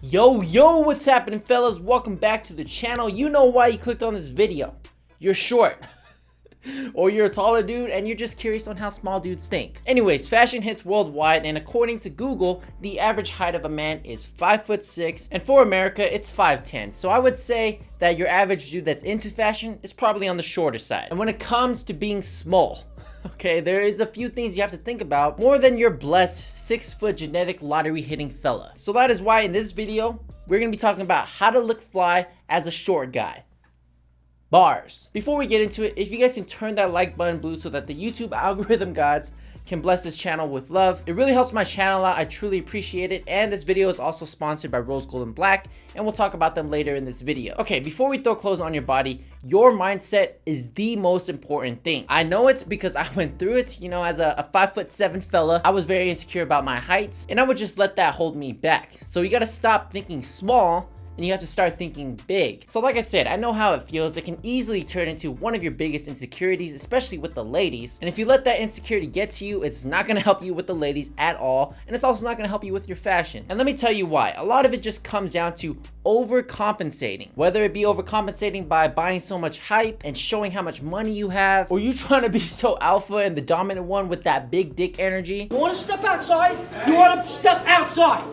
Yo, what's happening, fellas? Welcome back to the channel. You know why you clicked on this video. You're short. Or you're a taller dude and you're just curious on how small dudes think. Anyways, fashion hits worldwide, and according to Google, the average height of a man is 5'6", and for America, it's 5'10". So I would say that your average dude that's into fashion is probably on the shorter side. And when it comes to being small, okay, there is a few things you have to think about more than your blessed 6-foot genetic lottery hitting fella. So that is why in this video, we're gonna be talking about how to look fly as a short guy. Bars. Before we get into it, if you guys can turn that like button blue so that the YouTube algorithm gods can bless this channel with love, it really helps my channel out. I truly appreciate it. And this video is also sponsored by Rose Gold and Black, and we'll talk about them later in this video. Okay, before we throw clothes on your body, your mindset is the most important thing. I know it because I went through it. You know, as a 5'7" fella, I was very insecure about my height, and I would just let that hold me back. So you gotta stop thinking small and you have to start thinking big. So like I said, I know how it feels. It can easily turn into one of your biggest insecurities, especially with the ladies. And if you let that insecurity get to you, it's not gonna help you with the ladies at all. And it's also not gonna help you with your fashion. And let me tell you why. A lot of it just comes down to overcompensating. Whether it be overcompensating by buying so much hype and showing how much money you have, or you trying to be so alpha and the dominant one with that big dick energy. You wanna step outside? You wanna step outside?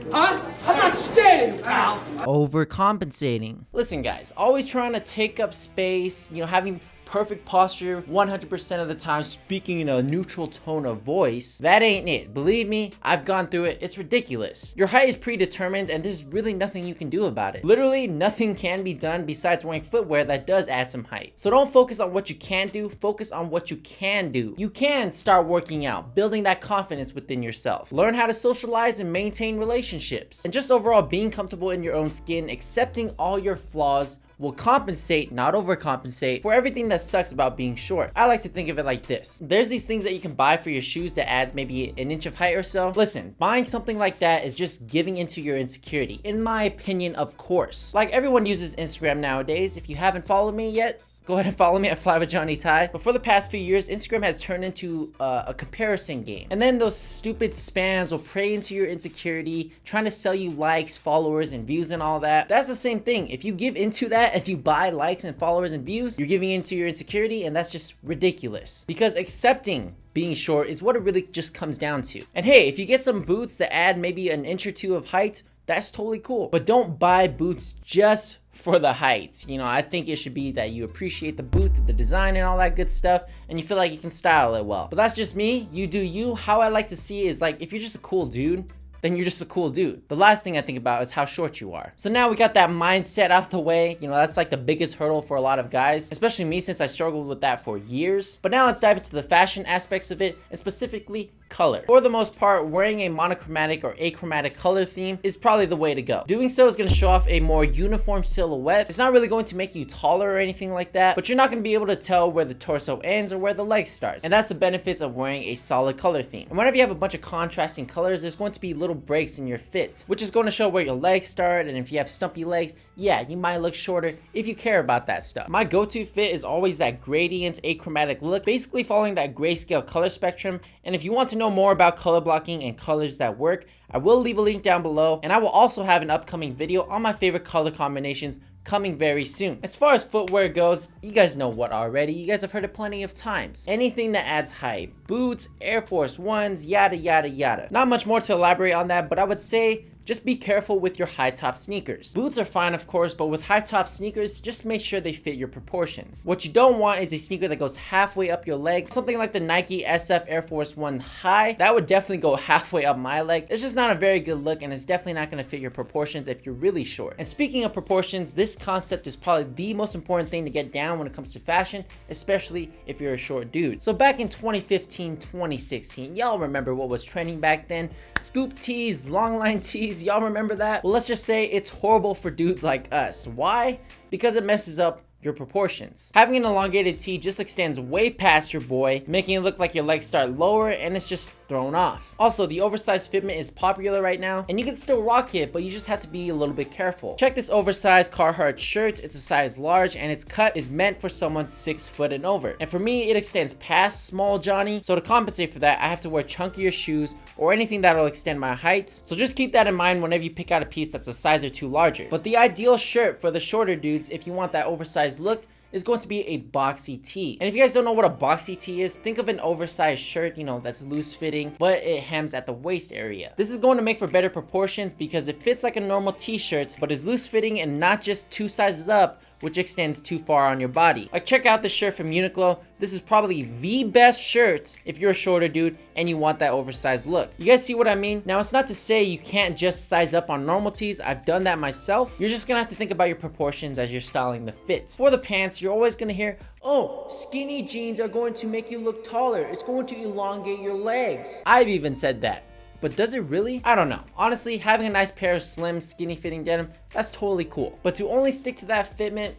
Huh? I'm not standing, pal. Overcompensating. Listen guys, always trying to take up space, you know, having perfect posture 100% of the time, speaking in a neutral tone of voice, that ain't it. Believe me, I've gone through it. It's ridiculous. Your height is predetermined and there's really nothing you can do about it. Literally nothing can be done besides wearing footwear that does add some height. So don't focus on what you can't do, focus on what you can do. You can start working out, building that confidence within yourself. Learn how to socialize and maintain relationships. And just overall being comfortable in your own skin, accepting all your flaws, will compensate, not overcompensate, for everything that sucks about being short. I like to think of it like this. There's these things that you can buy for your shoes that adds maybe an inch of height or so. Listen, buying something like that is just giving into your insecurity. In my opinion, of course. Like, everyone uses Instagram nowadays. If you haven't followed me yet, go ahead and follow me at FlyWithJohnnyTy. But for the past few years, Instagram has turned into a comparison game. And then those stupid spams will prey into your insecurity, trying to sell you likes, followers, and views and all that. That's the same thing. If you give into that, if you buy likes and followers and views, you're giving into your insecurity, and that's just ridiculous. Because accepting being short is what it really just comes down to. And hey, if you get some boots that add maybe an inch or two of height, that's totally cool. But don't buy boots just for the heights. You know, I think it should be that you appreciate the boot, the design and all that good stuff, and you feel like you can style it well. But that's just me. You do you. How I like to see it is, like, if you're just a cool dude, then you're just a cool dude. The last thing I think about is how short you are. So now we got that mindset out the way. You know, that's like the biggest hurdle for a lot of guys, especially me, since I struggled with that for years. But now let's dive into the fashion aspects of it, and specifically color. For the most part, wearing a monochromatic or achromatic color theme is probably the way to go. Doing so is going to show off a more uniform silhouette. It's not really going to make you taller or anything like that, but you're not going to be able to tell where the torso ends or where the leg starts. And that's the benefits of wearing a solid color theme. And whenever you have a bunch of contrasting colors, there's going to be little breaks in your fit, which is going to show where your legs start. And if you have stumpy legs, yeah, you might look shorter if you care about that stuff. My go-to fit is always that gradient achromatic look, basically following that grayscale color spectrum. And if you want to know more about color blocking and colors that work, I will leave a link down below, and I will also have an upcoming video on my favorite color combinations coming very soon. As far as footwear goes, you guys know what already. You guys have heard it plenty of times. Anything that adds height, boots, Air Force Ones, yada yada yada. Not much more to elaborate on that, but I would say just be careful with your high top sneakers. Boots are fine, of course, but with high top sneakers, just make sure they fit your proportions. What you don't want is a sneaker that goes halfway up your leg. Something like the Nike SF Air Force One High, that would definitely go halfway up my leg. It's just not a very good look, and it's definitely not gonna fit your proportions if you're really short. And speaking of proportions, this concept is probably the most important thing to get down when it comes to fashion, especially if you're a short dude. So back in 2015, 2016, y'all remember what was trending back then? Scoop tees, long line tees, y'all remember that? Well, let's just say it's horrible for dudes like us. Why? Because it messes up your proportions. Having an elongated tee just extends way past your boy, making it look like your legs start lower and it's just thrown off. Also, the oversized fitment is popular right now, and you can still rock it, but you just have to be a little bit careful. Check this oversized Carhartt shirt. It's a size large, and its cut is meant for someone 6 foot and over. And for me, it extends past small Johnny, so to compensate for that, I have to wear chunkier shoes or anything that'll extend my height. So just keep that in mind whenever you pick out a piece that's a size or two larger. But the ideal shirt for the shorter dudes, if you want that oversized look, is going to be a boxy tee. And if you guys don't know what a boxy tee is, think of an oversized shirt, you know, that's loose fitting, but it hems at the waist area. This is going to make for better proportions because it fits like a normal t-shirt, but is loose fitting and not just 2 sizes up, which extends too far on your body. Like, check out this shirt from Uniqlo. This is probably the best shirt if you're a shorter dude and you want that oversized look. You guys see what I mean? Now, it's not to say you can't just size up on normal tees. I've done that myself. You're just gonna have to think about your proportions as you're styling the fit. For the pants, you're always gonna hear, oh, skinny jeans are going to make you look taller. It's going to elongate your legs. I've even said that. But does it really? I don't know. Honestly, having a nice pair of slim, skinny fitting denim, that's totally cool. But to only stick to that fitment,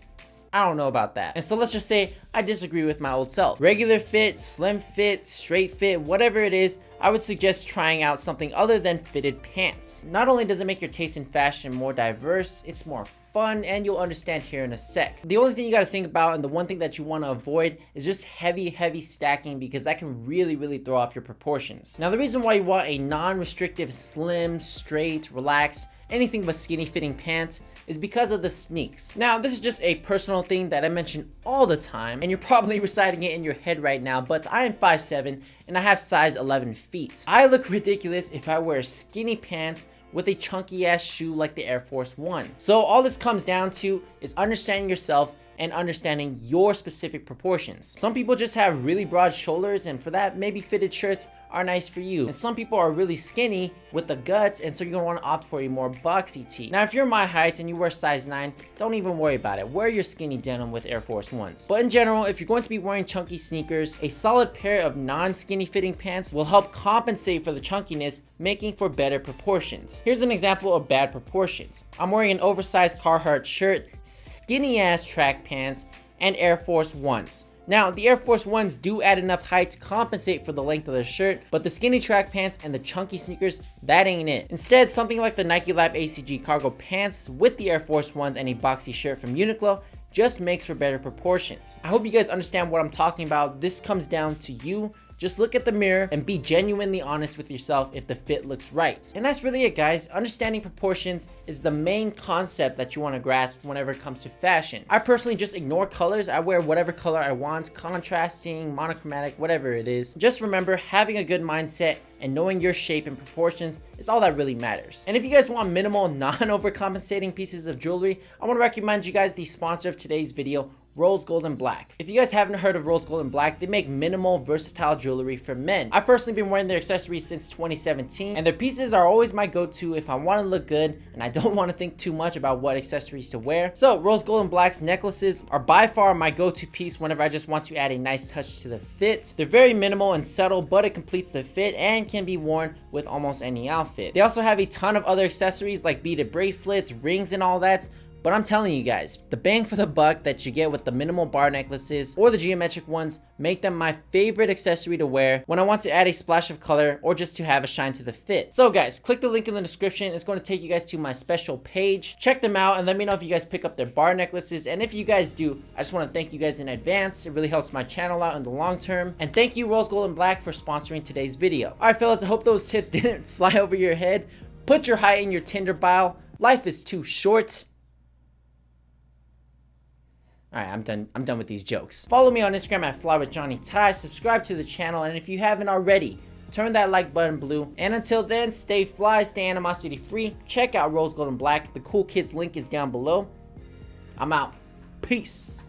I don't know about that. And so let's just say I disagree with my old self. Regular fit, slim fit, straight fit, whatever it is, I would suggest trying out something other than fitted pants. Not only does it make your taste in fashion more diverse, it's more fun, and you'll understand here in a sec. The only thing you got to think about, and the one thing that you want to avoid, is just heavy stacking, because that can really throw off your proportions. Now, the reason why you want a non-restrictive, slim, straight, relaxed, anything but skinny fitting pants is because of the sneaks. Now, this is just a personal thing that I mention all the time, and you're probably reciting it in your head right now, but I am 5'7", and I have size 11 feet. I look ridiculous if I wear skinny pants with a chunky ass shoe like the Air Force One. So all this comes down to is understanding yourself and understanding your specific proportions. Some people just have really broad shoulders, and for that, maybe fitted shirts are nice for you. And some people are really skinny with the guts, and so you're gonna wanna opt for a more boxy tee. Now, if you're my height and you wear size 9, don't even worry about it. Wear your skinny denim with Air Force Ones. But in general, if you're going to be wearing chunky sneakers, a solid pair of non-skinny fitting pants will help compensate for the chunkiness, making for better proportions. Here's an example of bad proportions. I'm wearing an oversized Carhartt shirt, skinny ass track pants, and Air Force Ones. Now, the Air Force Ones do add enough height to compensate for the length of the shirt, but the skinny track pants and the chunky sneakers, that ain't it. Instead, something like the Nike Lab ACG cargo pants with the Air Force Ones and a boxy shirt from Uniqlo just makes for better proportions. I hope you guys understand what I'm talking about. This comes down to you. Just look at the mirror and be genuinely honest with yourself if the fit looks right. And that's really it, guys. Understanding proportions is the main concept that you want to grasp whenever it comes to fashion. I personally just ignore colors. I wear whatever color I want, contrasting, monochromatic, whatever it is. Just remember, having a good mindset and knowing your shape and proportions is all that really matters. And if you guys want minimal, non-overcompensating pieces of jewelry, I want to recommend you guys the sponsor of today's video, Rose Gold & Black. If you guys haven't heard of Rose Gold & Black, they make minimal, versatile jewelry for men. I've personally been wearing their accessories since 2017, and their pieces are always my go-to if I want to look good and I don't want to think too much about what accessories to wear. So Rose Gold & Black's necklaces are by far my go-to piece whenever I just want to add a nice touch to the fit. They're very minimal and subtle, but it completes the fit and can be worn with almost any outfit. They also have a ton of other accessories like beaded bracelets, rings, and all that. But I'm telling you guys, the bang for the buck that you get with the minimal bar necklaces or the geometric ones make them my favorite accessory to wear when I want to add a splash of color or just to have a shine to the fit. So guys, click the link in the description. It's going to take you guys to my special page. Check them out and let me know if you guys pick up their bar necklaces. And if you guys do, I just want to thank you guys in advance. It really helps my channel out in the long term. And thank you, Rose Gold & Black, for sponsoring today's video. All right, fellas, I hope those tips didn't fly over your head. Put your height in your Tinder bio. Life is too short. All right, I'm done with these jokes. Follow me on Instagram at FlyWithJohnnyTie. Subscribe to the channel, and if you haven't already, turn that like button blue. And until then, stay fly, stay animosity free. Check out Rose Gold & Black. The cool kids link is down below. I'm out. Peace.